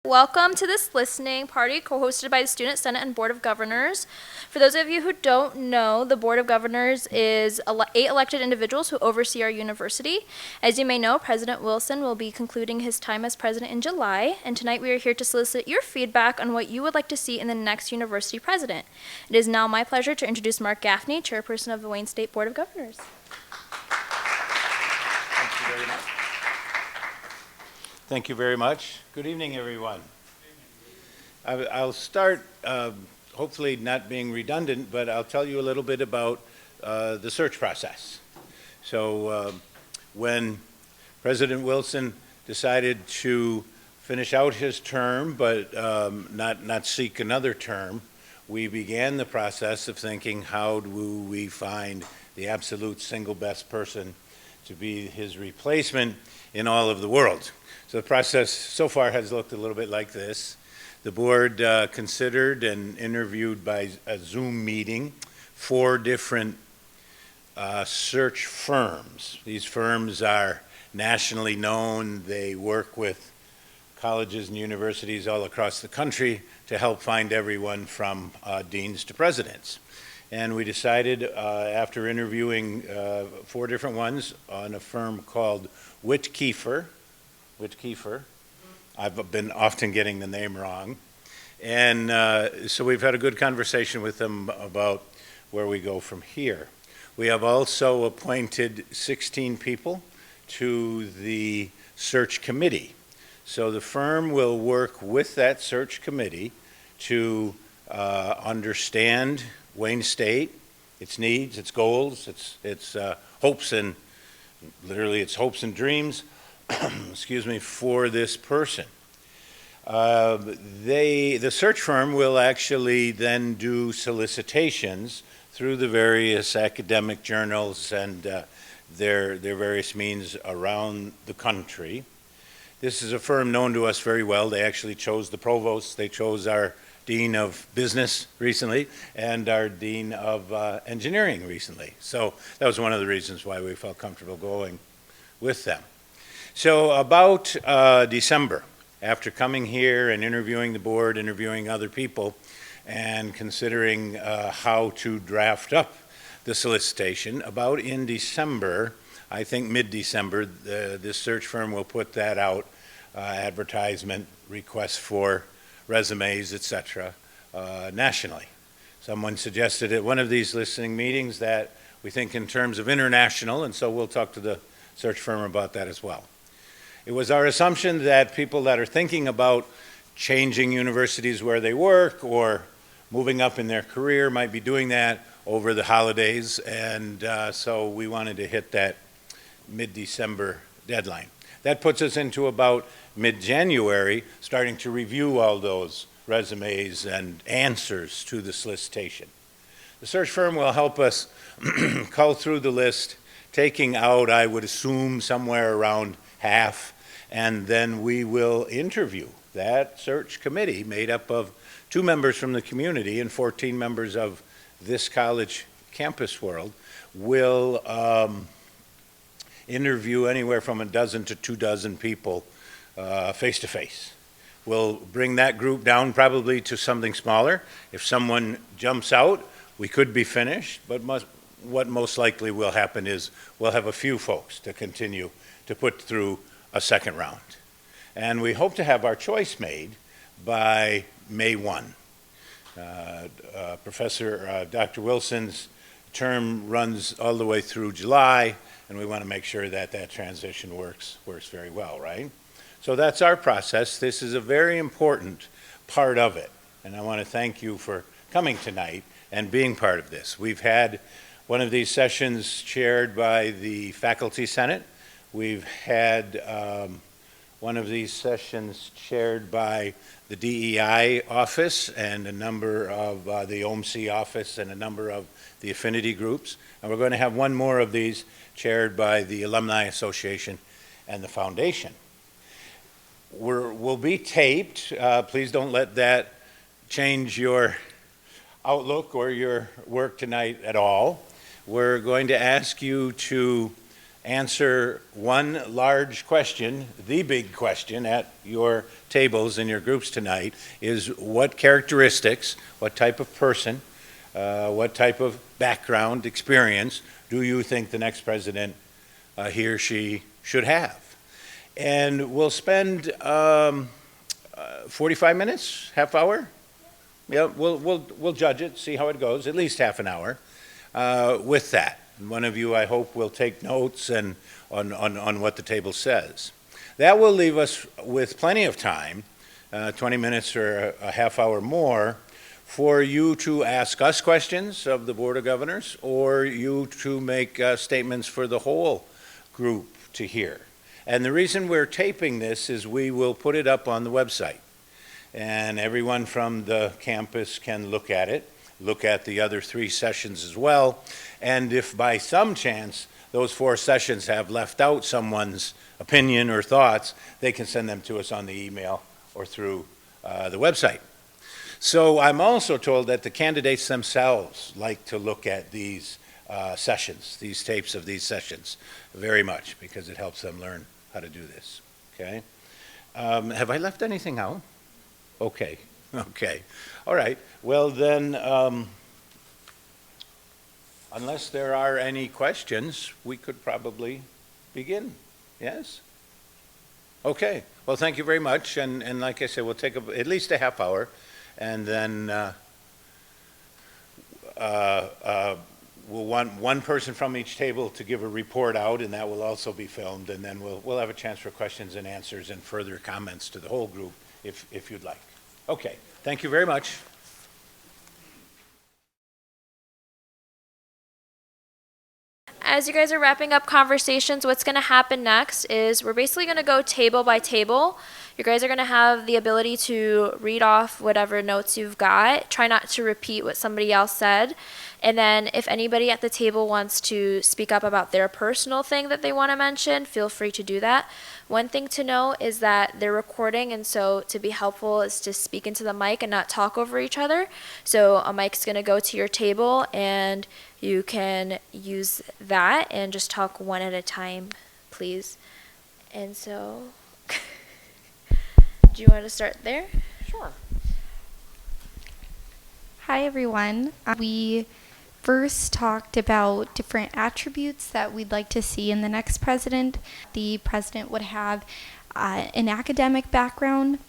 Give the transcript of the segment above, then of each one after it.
Welcome to this listening party co-hosted by the Student Senate and Board of Governors. For those of you who don't know, the Board of Governors is 8 elected individuals who oversee our university. As you may know, President Wilson will be concluding his time as president in July, and tonight we are here to solicit your feedback on what you would like to see in the next university president. It is now my pleasure to introduce Mark Gaffney, chairperson of the Wayne State Board of Governors. Thank you very much. Thank you very much. Good evening, everyone. I'll start, hopefully not being redundant, but I'll tell you a little bit about the search process. So when President Wilson decided to finish out his term, but not seek another term, we began the process of thinking, how do we find the absolute single best person to be his replacement in all of the world? So the process so far has looked a little bit like this. The board considered and interviewed by a Zoom meeting 4 different search firms. These firms are nationally known. They work with colleges and universities all across the country to help find everyone from deans to presidents. And we decided, after interviewing 4 different ones, on a firm called Whitt-Kiefer. I've been often getting the name wrong. And so we've had a good conversation with them about where we go from here. We have also appointed 16 people to the search committee. So the firm will work with that search committee to understand Wayne State, its needs, its goals, its hopes and literally its hopes and dreams, excuse me, for this person. The search firm will actually then do solicitations through the various academic journals and their various means around the country. This is a firm known to us very well. They actually chose the provost. They chose our Dean of Business recently and our Dean of Engineering recently. So that was one of the reasons why we felt comfortable going with them. So about December, after coming here and interviewing the board, interviewing other people, and considering how to draft up the solicitation, about in December, I think mid-December, this search firm will put that out, advertisement, requests for resumes, etc., nationally. Someone suggested at one of these listening meetings that we think in terms of international, and so we'll talk to the search firm about that as well. It was our assumption that people that are thinking about changing universities where they work or moving up in their career might be doing that over the holidays, and so we wanted to hit that mid-December deadline. That puts us into about mid-January, starting to review all those resumes and answers to the solicitation. The search firm will help us cull through the list, taking out, I would assume, somewhere around half, and then we will interview that search committee made up of 2 members from the community and 14 members of this college campus world will interview anywhere from a dozen to 2 dozen people face-to-face. We'll bring that group down probably to something smaller. If someone jumps out, we could be finished, but what most likely will happen is we'll have a few folks to continue to put through a second round. And we hope to have our choice made by May 1. Dr. Wilson's term runs all the way through July, and we want to make sure that that transition works very well, right? So that's our process. This is a very important part of it, and I want to thank you for coming tonight and being part of this. We've had one of these sessions chaired by the Faculty Senate. We've had one of these sessions chaired by the DEI office and a number of the OMC office and a number of the affinity groups. And we're going to have one more of these chaired by the Alumni Association and the Foundation. We'll be taped. Please don't let that change your outlook or your work tonight at all. We're going to ask you to answer one large question. The big question at your tables in your groups tonight is what characteristics, what type of person, what type of background, experience do you think the next president, he or she, should have? And we'll spend 45 minutes, half hour? Yeah, we'll judge it, see how it goes, at least half an hour with that. And one of you, I hope, will take notes and on what the table says. That will leave us with plenty of time, 20 minutes or a half hour more, for you to ask us questions of the Board of Governors, or you to make statements for the whole group to hear. And the reason we're taping this is we will put it up on the website. And everyone from the campus can look at it, look at the other 3 sessions as well. And if by some chance those 4 sessions have left out someone's opinion or thoughts, they can send them to us on the email or through the website. So I'm also told that the candidates themselves like to look at these sessions, these tapes of these sessions, very much, because it helps them learn how to do this, okay? Have I left anything out? Okay, okay. All right, well then, unless there are any questions, we could probably begin, yes? Okay, well thank you very much, and like I said, we'll take at least a half hour, and then we'll want one person from each table to give a report out, and that will also be filmed, and then we'll have a chance for questions and answers and further comments to the whole group if you'd like. Okay, thank you very much. As you guys are wrapping up conversations, what's going to happen next is we're basically going to go table by table. You guys are going to have the ability to read off whatever notes you've got. Try not to repeat what somebody else said. And then if anybody at the table wants to speak up about their personal thing that they want to mention, feel free to do that. One thing to know is that they're recording, and so to be helpful is to speak into the mic and not talk over each other. So a mic's going to go to your table, and you can use that and just talk one at a time, please. And so, do you want to start there? Sure. Hi, everyone. We first talked about different attributes that we'd like to see in the next president. The president would have an academic background,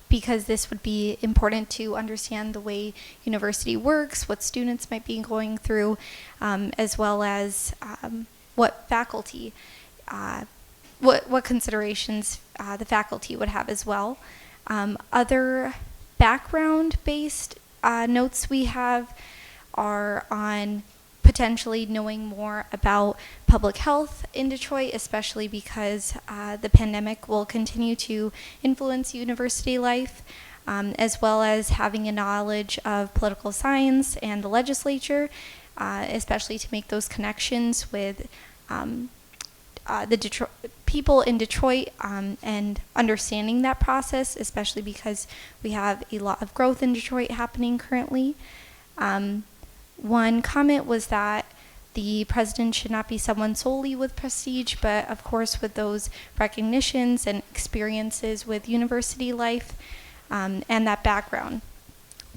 because this would be important to understand the way university works, what students might be going through, as well as what faculty, what considerations the faculty would have as well. Other background-based notes we have are on potentially knowing more about public health in Detroit, especially because the pandemic will continue to influence university life, as well as having a knowledge of political science and the legislature, especially to make those connections with the people in Detroit, and understanding that process, especially because we have a lot of growth in Detroit happening currently. One comment was that the president should not be someone solely with prestige, but of course with those recognitions and experiences with university life, and that background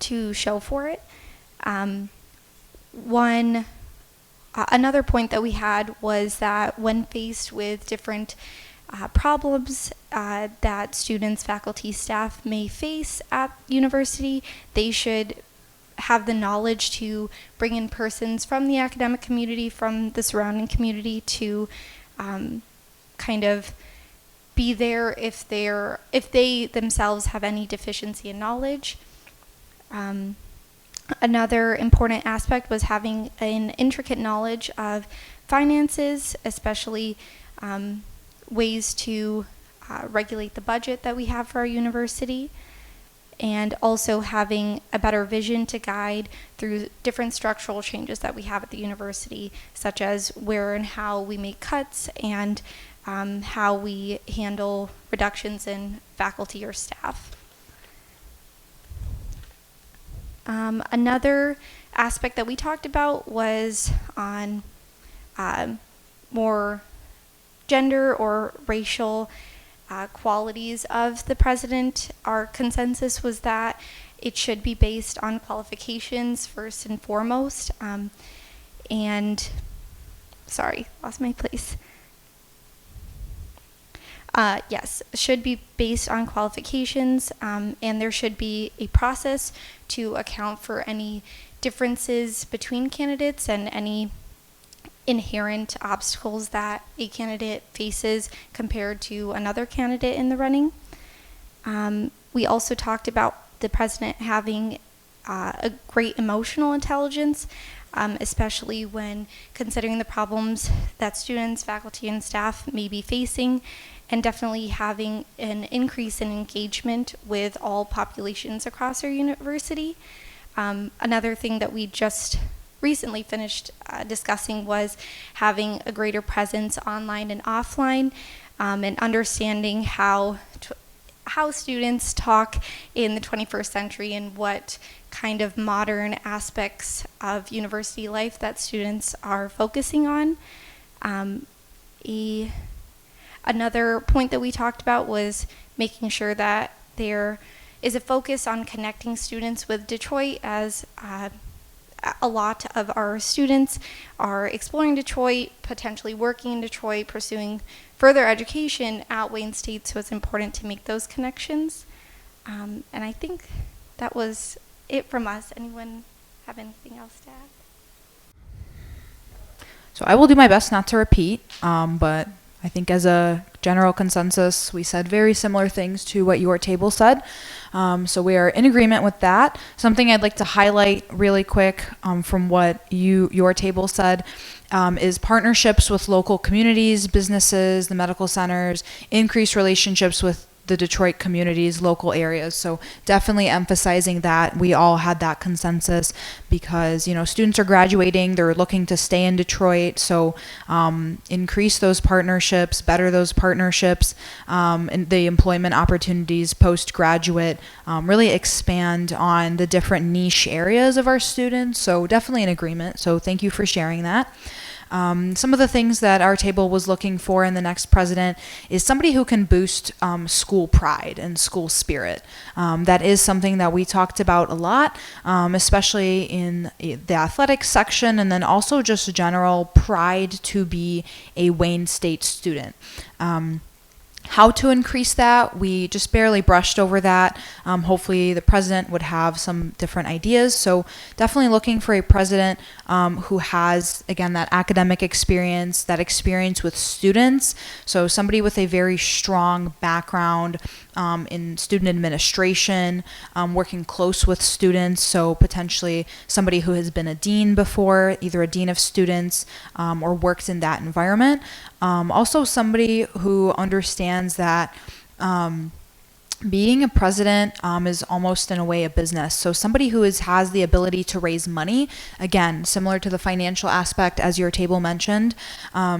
to show for it. Another point that we had was that when faced with different problems that students, faculty, staff may face at university, they should have the knowledge to bring in persons from the academic community, from the surrounding community, to kind of be there if they themselves have any deficiency in knowledge. Another important aspect was having an intricate knowledge of finances, especially ways to regulate the budget that we have for our university, and also having a better vision to guide through different structural changes that we have at the university, such as where and how we make cuts and how we handle reductions in faculty or staff. Another aspect that we talked about was on more gender or racial qualities of the president, our consensus was that it should be based on qualifications first and foremost. And, sorry, lost my place. Yes, should be based on qualifications, and there should be a process to account for any differences between candidates and any inherent obstacles that a candidate faces compared to another candidate in the running. We also talked about the president having a great emotional intelligence, especially when considering the problems that students, faculty, and staff may be facing, and definitely having an increase in engagement with all populations across our university. Another thing that we just recently finished discussing was having a greater presence online and offline, and understanding how students talk in the 21st century and what kind of modern aspects of university life that students are focusing on. Another point that we talked about was making sure that there is a focus on connecting students with Detroit, as a lot of our students are exploring Detroit, potentially working in Detroit, pursuing further education at Wayne State, so it's important to make those connections. And I think that was it from us. Anyone have anything else to add? So I will do my best not to repeat, but I think as a general consensus, we said very similar things to what your table said. So we are in agreement with that. Something I'd like to highlight really quick from what your table said is partnerships with local communities, businesses, the medical centers, increased relationships with the Detroit communities, local areas. So definitely emphasizing that. We all had that consensus because, students are graduating, they're looking to stay in Detroit. So increase those partnerships, better those partnerships, and the employment opportunities post-graduate, really expand on the different niche areas of our students. So definitely in agreement. So thank you for sharing that. Some of the things that our table was looking for in the next president is somebody who can boost school pride and school spirit. That is something that we talked about a lot, especially in the athletics section, and then also just general pride to be a Wayne State student. How to increase that, we just barely brushed over that. Hopefully the president would have some different ideas. So definitely looking for a president who has, again, that academic experience, that experience with students. So somebody with a very strong background in student administration, working close with students. So potentially somebody who has been a dean before, either a dean of students or worked in that environment. Also somebody who understands that being a president is almost in a way a business. So somebody who has the ability to raise money, again, similar to the financial aspect as your table mentioned.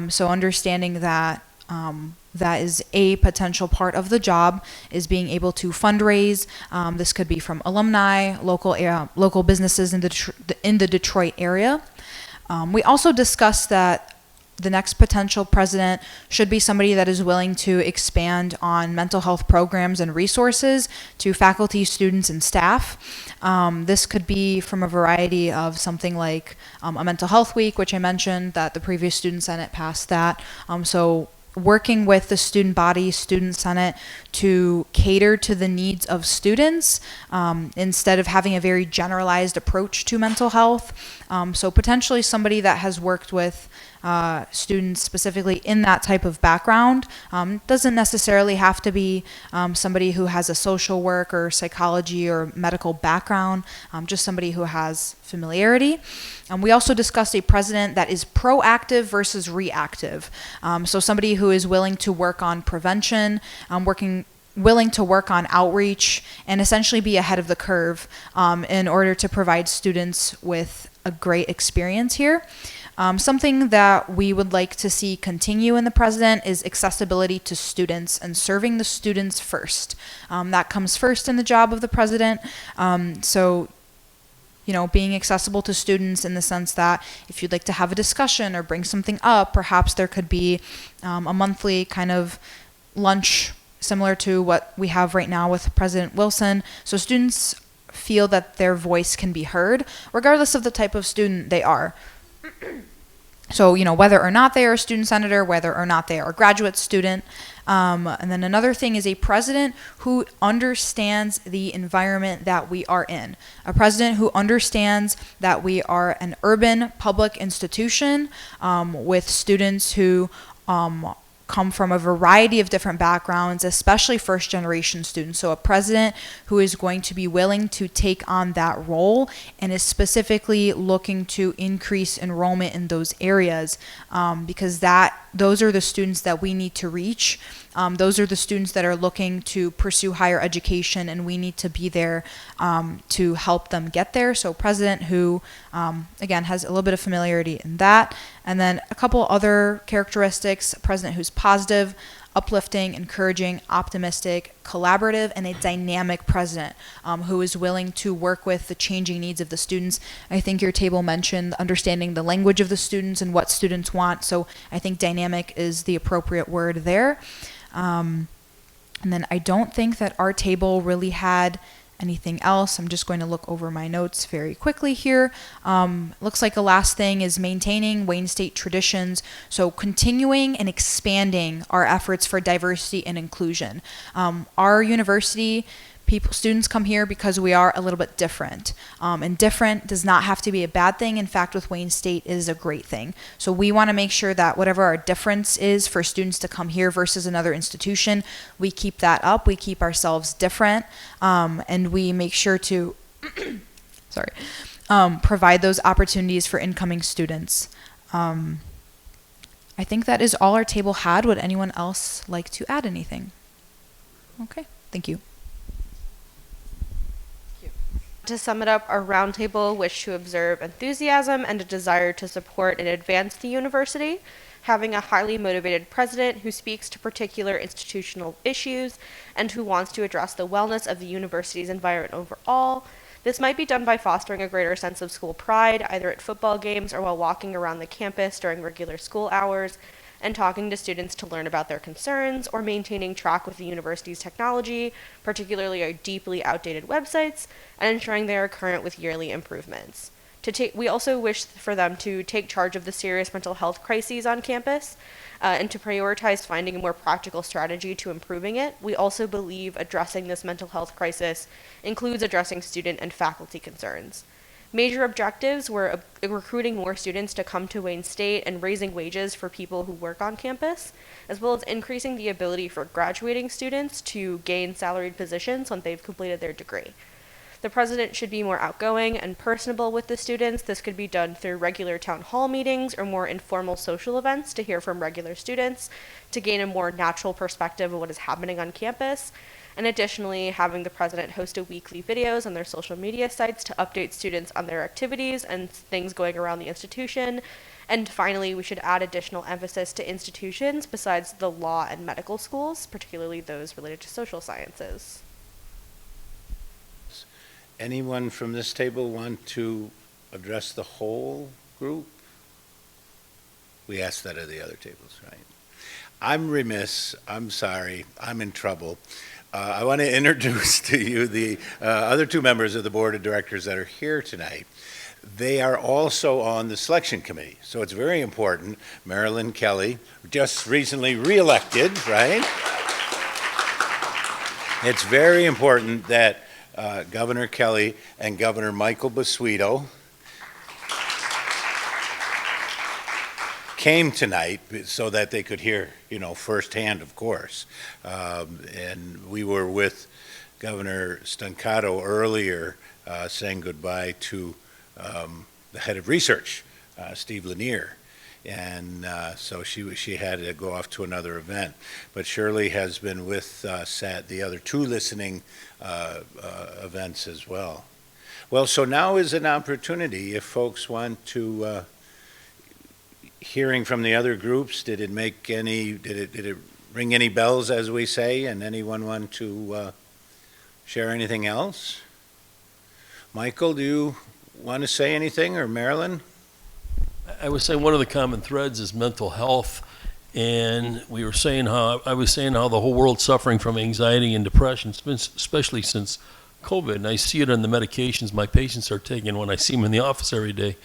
So understanding that that is a potential part of the job, is being able to fundraise. This could be from alumni, local businesses in the Detroit area. We also discussed that the next potential president should be somebody that is willing to expand on mental health programs and resources to faculty, students, and staff. This could be from a variety of something like a mental health week, which I mentioned that the previous student senate passed that. So working with the student body, student senate, to cater to the needs of students instead of having a very generalized approach to mental health. So potentially somebody that has worked with students specifically in that type of background. Doesn't necessarily have to be somebody who has a social work or psychology or medical background, just somebody who has familiarity. We also discussed a president that is proactive versus reactive. So somebody who is willing to work on prevention, willing to work on outreach, and essentially be ahead of the curve in order to provide students with a great experience here. Something that we would like to see continue in the president is accessibility to students and serving the students first. That comes first in the job of the president. So being accessible to students in the sense that if you'd like to have a discussion or bring something up, perhaps there could be a monthly kind of lunch similar to what we have right now with President Wilson. So students feel that their voice can be heard, regardless of the type of student they are. So, whether or not they are a student senator, whether or not they are a graduate student. And then another thing is a president who understands the environment that we are in. A president who understands that we are an urban public institution with students who come from a variety of different backgrounds, especially first generation students. So a president who is going to be willing to take on that role and is specifically looking to increase enrollment in those areas, because those are the students that we need to reach. Those are the students that are looking to pursue higher education, and we need to be there to help them get there. So president who, again, has a little bit of familiarity in that. And then a couple other characteristics: a president who's positive, uplifting, encouraging, optimistic, collaborative, and a dynamic president who is willing to work with the changing needs of the students. I think your table mentioned understanding the language of the students and what students want, so I think dynamic is the appropriate word there. And then I don't think that our table really had anything else. I'm just going to look over my notes very quickly here. Looks like the last thing is maintaining Wayne State traditions. So continuing and expanding our efforts for diversity and inclusion. Our university, students come here because we are a little bit different. And different does not have to be a bad thing. In fact, with Wayne State, it is a great thing. So we want to make sure that whatever our difference is for students to come here versus another institution, we keep that up. We keep ourselves different. And we make sure to provide those opportunities for incoming students. I think that is all our table had. Would anyone else like to add anything? Okay, thank you. To sum it up, our roundtable wished to observe enthusiasm and a desire to support and advance the university, having a highly motivated president who speaks to particular institutional issues and who wants to address the wellness of the university's environment overall. This might be done by fostering a greater sense of school pride, either at football games or while walking around the campus during regular school hours, and talking to students to learn about their concerns, or maintaining track with the university's technology, particularly our deeply outdated websites, and ensuring they are current with yearly improvements. We also wish for them to take charge of the serious mental health crises on campus, and to prioritize finding a more practical strategy to improving it. We also believe addressing this mental health crisis includes addressing student and faculty concerns. Major objectives were recruiting more students to come to Wayne State and raising wages for people who work on campus, as well as increasing the ability for graduating students to gain salaried positions when they've completed their degree. The president should be more outgoing and personable with the students. This could be done through regular town hall meetings or more informal social events to hear from regular students to gain a more natural perspective of what is happening on campus. And additionally, having the president host weekly videos on their social media sites to update students on their activities and things going around the institution. And finally, we should add additional emphasis to institutions besides the law and medical schools, particularly those related to social sciences. Anyone from this table want to address the whole group? We asked that of the other tables, right? I'm remiss, I'm sorry, I'm in trouble. I want to introduce to you the other two members of the board of directors that are here tonight. They are also on the selection committee, so it's very important. Marilyn Kelly, just recently reelected, right? It's very important that Governor Kelly and Governor Michael Basuito came tonight so that they could hear, firsthand, of course. And we were with Governor Stancato earlier saying goodbye to the head of research, Steve Lanier. And so she had to go off to another event. But Shirley has been with us at the other two listening events as well. Well, so now is an opportunity if folks want to hearing from the other groups, did it ring any bells, as we say, and anyone want to share anything else? Michael, do you want to say anything, or Marilyn? I was saying one of the common threads is mental health, and I was saying how the whole world's suffering from anxiety and depression, especially since COVID. And I see it in the medications my patients are taking when I see them in the office every day.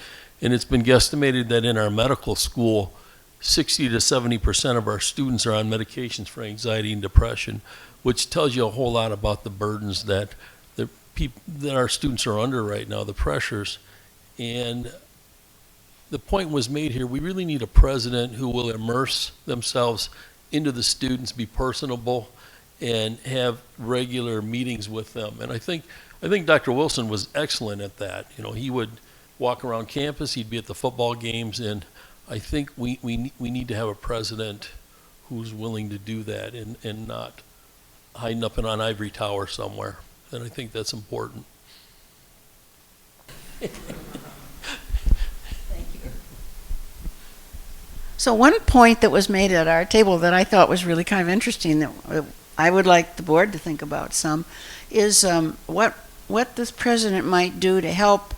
And it's been guesstimated that in our medical school, 60 to 70% of our students are on medications for anxiety and depression, which tells you a whole lot about the burdens that our students are under right now, the pressures. And the point was made here, we really need a president who will immerse themselves into the students, be personable, and have regular meetings with them. And I think Dr. Wilson was excellent at that. You know, he would walk around campus, he'd be at the football games, and I think we need to have a president who's willing to do that and not hiding up in an ivory tower somewhere. And I think that's important. So one point that was made at our table that I thought was really kind of interesting that I would like the board to think about some is what this president might do to help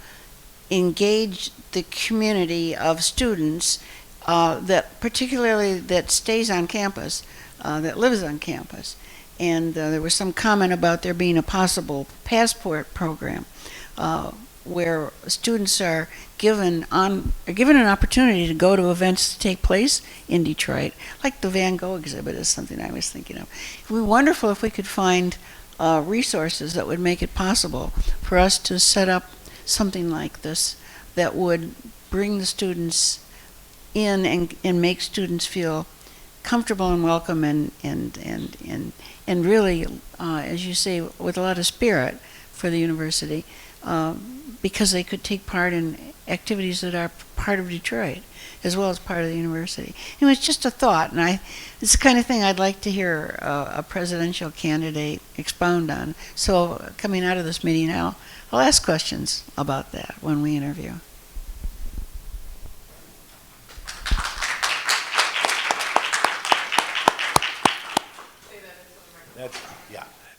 engage the community of students that particularly that stays on campus, that lives on campus. And there was some comment about there being a possible passport program where students are given an opportunity to go to events that take place in Detroit, like the Van Gogh exhibit is something I was thinking of. It would be wonderful if we could find resources that would make it possible for us to set up something like this that would bring the students in and make students feel comfortable and welcome and really, as you say, with a lot of spirit for the university, because they could take part in activities that are part of Detroit as well as part of the university. Anyway, it's just a thought, and it's the kind of thing I'd like to hear a presidential candidate expound on. So coming out of this meeting, I'll ask questions about that when we interview.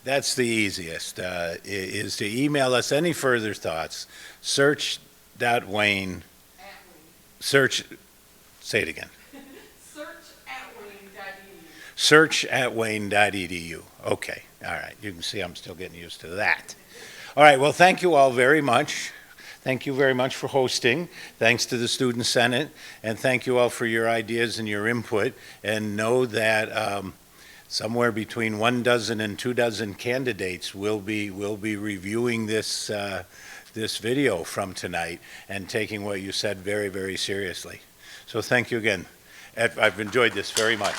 That's the easiest, is to email us any further thoughts. Say it again. Search@wayne.edu. Okay, all right. You can see I'm still getting used to that. All right, well, thank you all very much. Thank you very much for hosting. Thanks to the Student Senate, and thank you all for your ideas and your input. And know that somewhere between 12 and 24 candidates will be reviewing this video from tonight and taking what you said very, very seriously. So thank you again. I've enjoyed this very much.